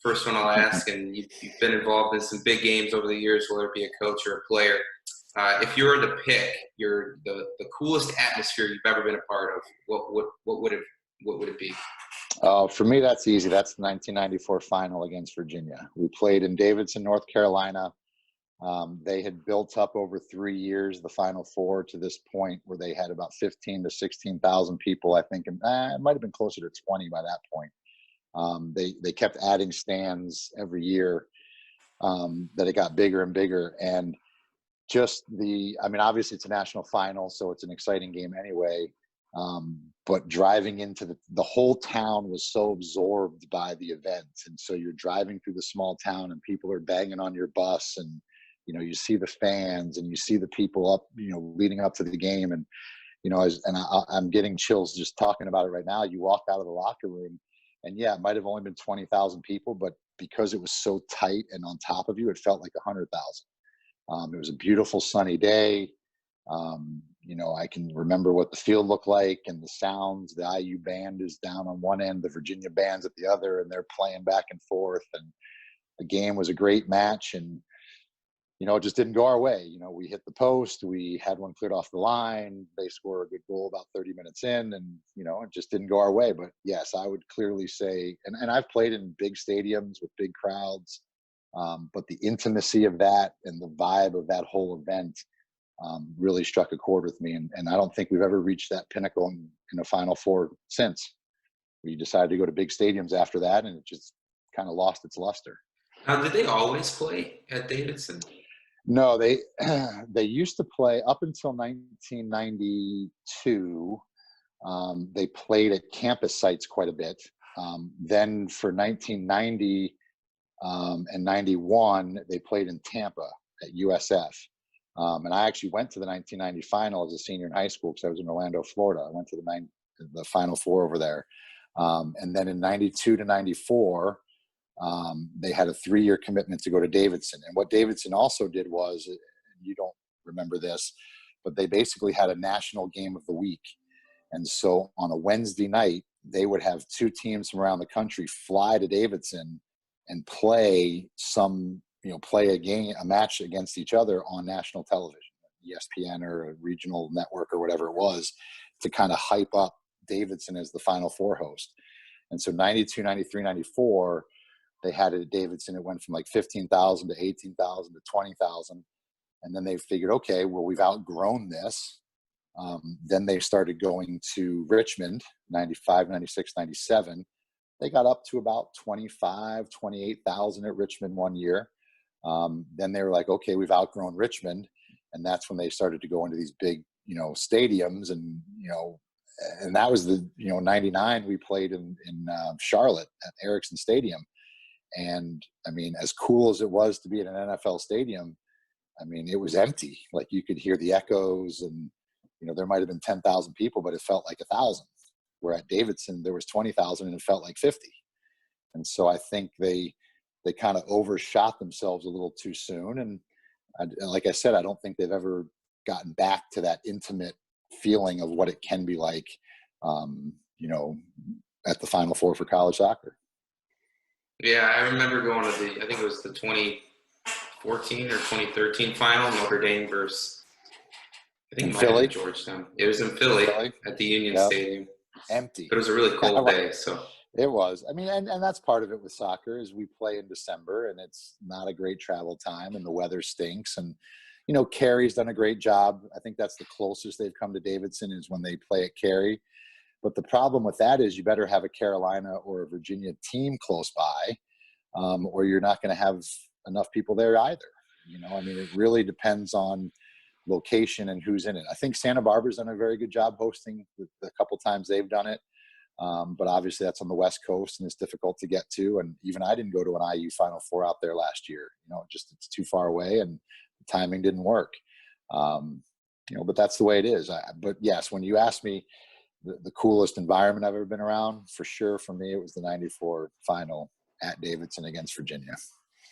First one I'll ask, and you've been involved in some big games over the years, whether it be a coach or a player. If you were to pick the coolest atmosphere you've ever been a part of, what would it be? For me, that's easy. That's the 1994 final against Virginia. We played in Davidson, North Carolina. They had built up over 3 years the Final Four to this point where they had about 15 to 16,000 people, I think. And it might have been closer to 20 by that point. They kept adding stands every year, that it got bigger and bigger. And just obviously it's a national final, so it's an exciting game anyway. But driving into the whole town was so absorbed by the event. And so you're driving through the small town and people are banging on your bus, and, you see the fans and you see the people up, leading up to the game. And, I'm getting chills just talking about it right now. You walk out of the locker room and yeah, it might've only been 20,000 people, but because it was so tight and on top of you, it felt like 100,000. It was a beautiful sunny day. I can remember what the field looked like and the sounds. The IU band is down on one end, the Virginia band's at the other, and they're playing back and forth. And the game was a great match. And, it just didn't go our way. We hit the post. We had one cleared off the line. They scored a good goal about 30 minutes in, and, it just didn't go our way. But yes, I would clearly say, and I've played in big stadiums with big crowds, but the intimacy of that and the vibe of that whole event really struck a chord with me. And I don't think we've ever reached that pinnacle in a Final Four since. We decided to go to big stadiums after that, and it just kind of lost its luster. Now, did they always play at Davidson? No, they used to play up until 1992. They played at campus sites quite a bit. Then for 1990 and 91, they played in Tampa at USF. And I actually went to the 1990 final as a senior in high school because I was in Orlando, Florida. I went to the Final Four over there. And then in 92 to 94, they had a 3-year commitment to go to Davidson. And what Davidson also did was, you don't remember this, but they basically had a national game of the week. And so on a Wednesday night, they would have 2 teams from around the country fly to Davidson and play a match against each other on national television, ESPN or a regional network or whatever it was, to kind of hype up Davidson as the Final Four host. And so 92, 93, 94, they had it at Davidson. It went from like 15,000 to 18,000 to 20,000. And then they figured, okay, well, we've outgrown this. Then they started going to Richmond, 95, 96, 97. They got up to about 25, 28,000 at Richmond one year. Then they were like, okay, we've outgrown Richmond. And that's when they started to go into these big, stadiums. And, and that was 99, we played in Charlotte at Ericsson Stadium. And as cool as it was to be in an NFL stadium, it was empty. Like you could hear the echoes and, there might've been 10,000 people, but it felt like 1,000. Where at Davidson, there was 20,000 and it felt like 50. And so I think they kind of overshot themselves a little too soon. And like I said, I don't think they've ever gotten back to that intimate feeling of what it can be like, at the Final Four for college soccer. Yeah, I remember going to I think it was the 2014 or 2013 final, Notre Dame versus, I think it might have been Georgetown. It was in Philly at the Union Stadium. Empty. But it was a really cold day, so. It was. And that's part of it with soccer is we play in December and it's not a great travel time and the weather stinks. And, Cary's done a great job. I think that's the closest they've come to Davidson is when they play at Cary. But the problem with that is you better have a Carolina or a Virginia team close by, or you're not going to have enough people there either. It really depends on location and who's in it. I think Santa Barbara's done a very good job hosting the couple times they've done it. But obviously that's on the West Coast and it's difficult to get to. And even I didn't go to an IU Final Four out there last year. It's too far away and the timing didn't work. But that's the way it is. But yes, when you ask me the coolest environment I've ever been around, for sure, for me, it was the 94 final at Davidson against Virginia.